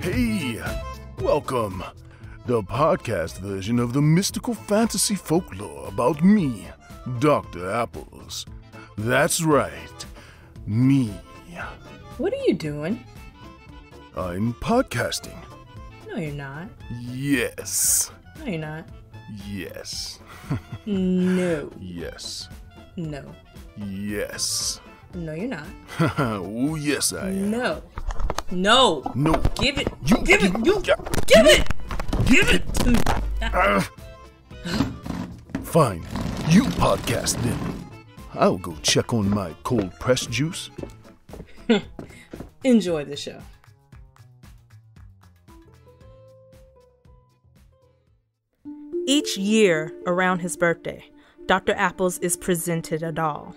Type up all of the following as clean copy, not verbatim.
Hey, welcome. The podcast version of the mystical fantasy folklore about me, Dr. Apples. That's right, me. What are you doing? I'm podcasting. No, you're not. Yes. No, you're not. Yes. No. Yes. No. Yes. No, you're not. Oh, yes, I am. No. No. No. Give it. You give it. You yeah. give it. Give it. Fine. You podcast then. I'll go check on my cold pressed juice. Enjoy the show. Each year around his birthday, Dr. Apples is presented a doll.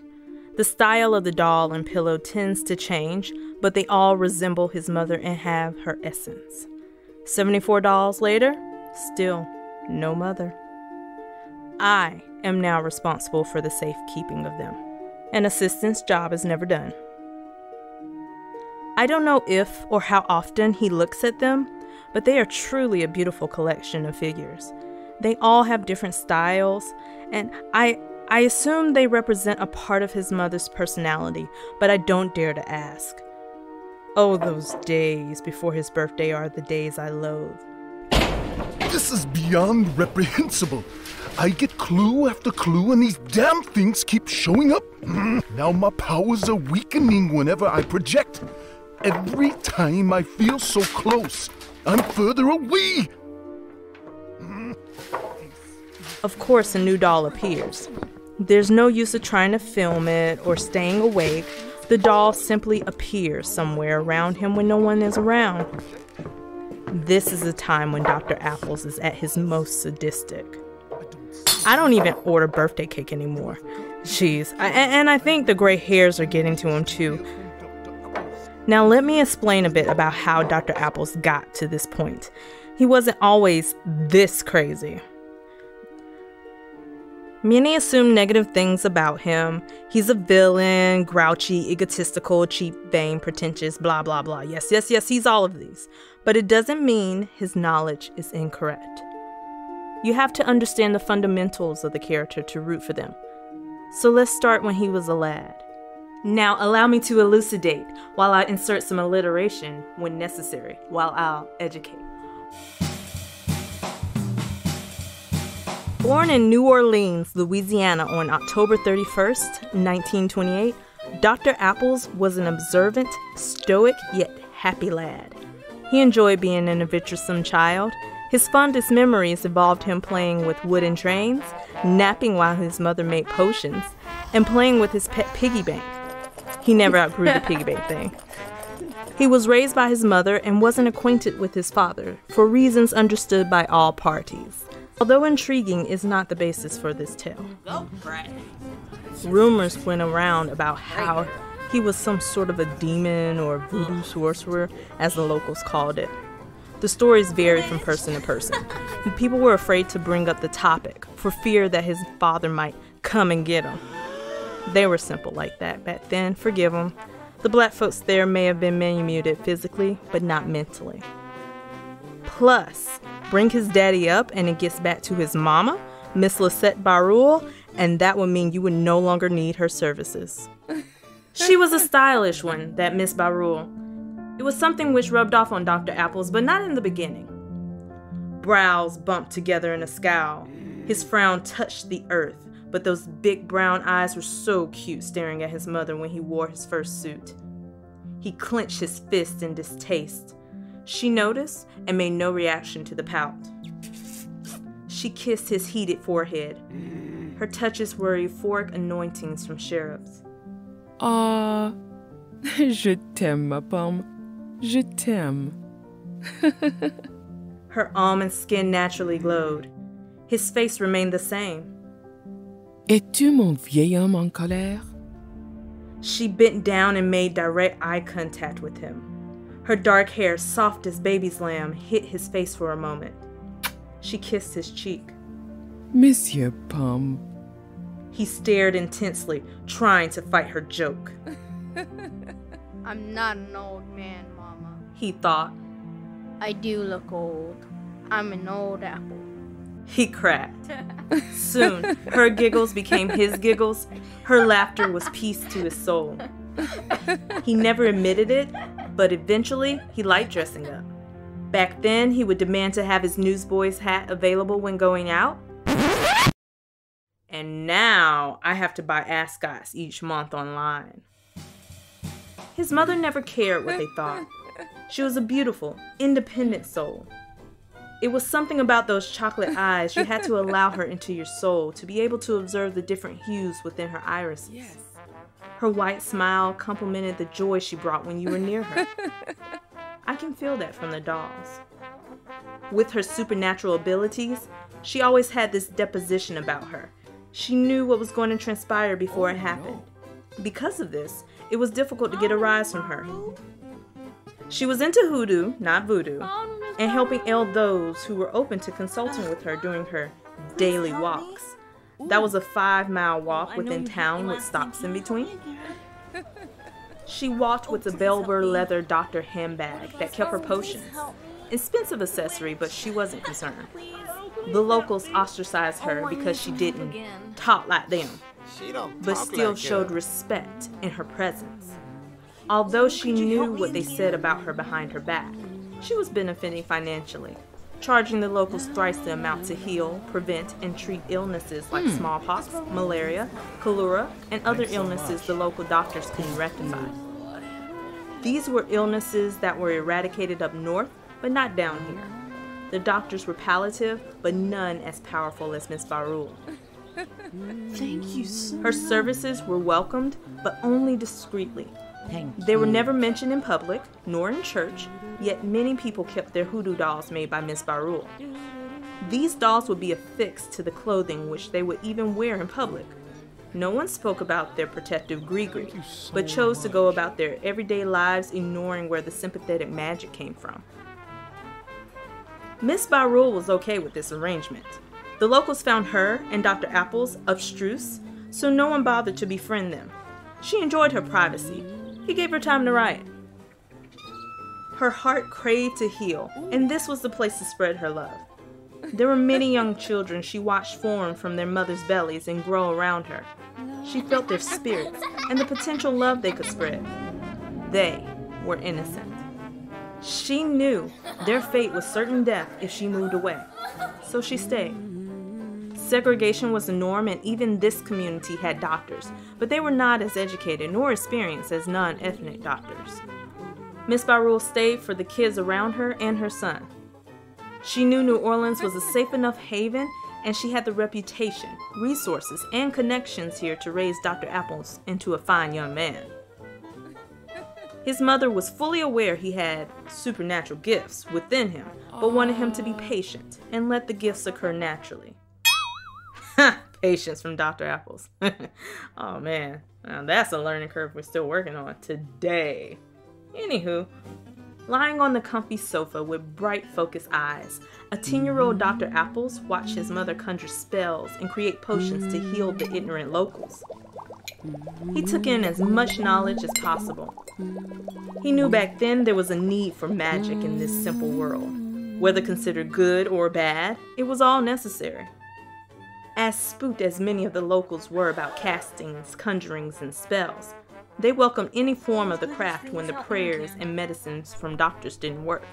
The style of the doll and pillow tends to change, but they all resemble his mother and have her essence. 74 dolls later, still no mother. I am now responsible for the safekeeping of them. An assistant's job is never done. I don't know if or how often he looks at them, but they are truly a beautiful collection of figures. They all have different styles, and I assume they represent a part of his mother's personality, but I don't dare to ask. Oh, those days before his birthday are the days I loathe. This is beyond reprehensible. I get clue after clue and these damn things keep showing up. Now my powers are weakening whenever I project. Every time I feel so close, I'm further away. Of course, a new doll appears. There's no use of trying to film it or staying awake. The doll simply appears somewhere around him when no one is around. This is a time when Dr. Apples is at his most sadistic. I don't even order birthday cake anymore. Jeez, and I think the gray hairs are getting to him too. Now let me explain a bit about how Dr. Apples got to this point. He wasn't always this crazy. Many assume negative things about him. He's a villain, grouchy, egotistical, cheap, vain, pretentious, blah, blah, blah. Yes, he's all of these. But it doesn't mean his knowledge is incorrect. You have to understand the fundamentals of the character to root for them. So let's start when he was a lad. Now allow me to elucidate while I insert some alliteration when necessary, while I'll educate. Born in New Orleans, Louisiana on October 31st, 1928, Dr. Apples was an observant, stoic, yet happy lad. He enjoyed being an adventuresome child. His fondest memories involved him playing with wooden trains, napping while his mother made potions, and playing with his pet piggy bank. He never outgrew the piggy bank thing. He was raised by his mother and wasn't acquainted with his father, for reasons understood by all parties. Although intriguing is not the basis for this tale. Rumors went around about how he was some sort of a demon or voodoo sorcerer, as the locals called it. The stories varied from person to person. People were afraid to bring up the topic for fear that his father might come and get him. They were simple like that back then, forgive them. The black folks there may have been manumitted physically, but not mentally. Plus, bring his daddy up and it gets back to his mama, Miss BaRule, and that would mean you would no longer need her services. She was a stylish one, that Miss BaRule. It was something which rubbed off on Dr. Apples, but not in the beginning. Brows bumped together in a scowl. His frown touched the earth, but those big brown eyes were so cute staring at his mother when he wore his first suit. He clenched his fist in distaste. She noticed and made no reaction to the pout. She kissed his heated forehead. Her touches were euphoric anointings from cherubs. Ah, je t'aime, ma pomme. Je t'aime. Her almond skin naturally glowed. His face remained the same. Es-tu mon vieil homme en colère? She bent down and made direct eye contact with him. Her dark hair, soft as baby's lamb, hit his face for a moment. She kissed his cheek. Monsieur Pomme. He stared intensely, trying to fight her joke. I'm not an old man, Mama. He thought. I do look old. I'm an old apple. He cracked. Soon, her giggles became his giggles. Her laughter was peace to his soul. He never admitted it, but eventually he liked dressing up. Back then, he would demand to have his newsboy's hat available when going out. And now, I have to buy ascots each month online. His mother never cared what they thought. She was a beautiful, independent soul. It was something about those chocolate eyes. You had to allow her into your soul to be able to observe the different hues within her irises. Yes. Her white smile complemented the joy she brought when you were near her. I can feel that from the dolls. With her supernatural abilities, she always had this deposition about her. She knew what was going to transpire before it happened. Because of this, it was difficult to get a rise from her. She was into hoodoo, not voodoo, and helping aid those who were open to consulting with her during her daily walks. That was a 5-mile walk within town with stops in between. She walked with a velvet leather doctor handbag that kept her potions. Expensive accessory, but she wasn't concerned. The locals ostracized her because she didn't talk like them, but still showed respect in her presence. Although she knew what they said about her behind her back, she was benefiting financially, charging the locals thrice the amount to heal, prevent, and treat illnesses like smallpox, malaria, cholera, and other illnesses the local doctors couldn't rectify. These were illnesses that were eradicated up north, but not down here. The doctors were palliative, but none as powerful as Miss BaRule. Thank you so much. Her services were welcomed, but only discreetly. They were never mentioned in public, nor in church, yet many people kept their hoodoo dolls made by Miss BaRule. These dolls would be affixed to the clothing which they would even wear in public. No one spoke about their protective gree-gree, but chose to go about their everyday lives ignoring where the sympathetic magic came from. Miss BaRule was okay with this arrangement. The locals found her and Dr. Apples abstruse, so no one bothered to befriend them. She enjoyed her privacy. He gave her time to write. Her heart craved to heal, and this was the place to spread her love. There were many young children she watched form from their mothers' bellies and grow around her. She felt their spirits and the potential love they could spread. They were innocent. She knew their fate was certain death if she moved away, so she stayed. Segregation was the norm, and even this community had doctors, but they were not as educated nor experienced as non-ethnic doctors. Miss BaRule stayed for the kids around her and her son. She knew New Orleans was a safe enough haven, and she had the reputation, resources, and connections here to raise Dr. Apples into a fine young man. His mother was fully aware he had supernatural gifts within him, but wanted him to be patient and let the gifts occur naturally. Patience from Dr. Apples. Oh man, now that's a learning curve we're still working on today. Anywho, lying on the comfy sofa with bright focused eyes, a 10-year-old Dr. Apples watched his mother conjure spells and create potions to heal the ignorant locals. He took in as much knowledge as possible. He knew back then there was a need for magic in this simple world. Whether considered good or bad, it was all necessary. As spooked as many of the locals were about castings, conjurings, and spells, they welcomed any form of the craft when the prayers and medicines from doctors didn't work.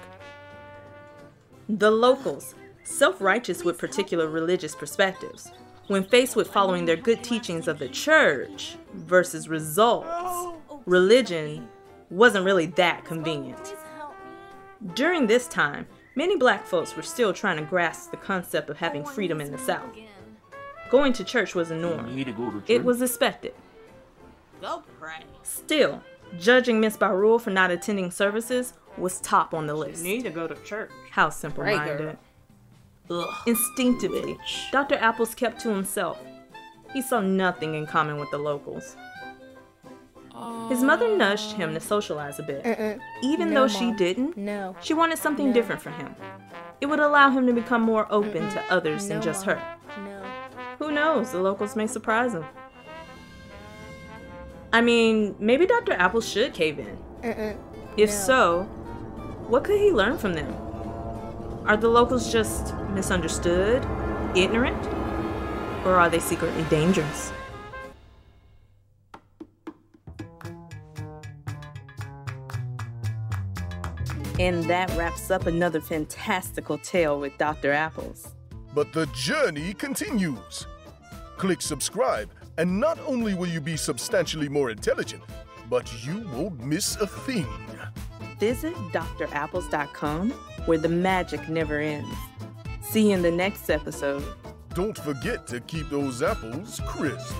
The locals, self-righteous with particular religious perspectives, when faced with following their good teachings of the church versus results, religion wasn't really that convenient. During this time, many black folks were still trying to grasp the concept of having freedom in the South. Going to church was a norm. It was expected. Go pray. Still, judging Miss BaRule for not attending services was top on the list. You need to go to church. How simple-minded. Instinctively, Dr. Apples kept to himself. He saw nothing in common with the locals. His mother nudged him to socialize a bit. Even though she didn't, she wanted something different for him. It would allow him to become more open to others than just her. Who knows, the locals may surprise him. I mean, maybe Dr. Apples should cave in. If so, what could he learn from them? Are the locals just misunderstood, ignorant, or are they secretly dangerous? And that wraps up another fantastical tale with Dr. Apples. But the journey continues. Click subscribe, and not only will you be substantially more intelligent, but you won't miss a thing. Visit drapples.com, where the magic never ends. See you in the next episode. Don't forget to keep those apples crisp.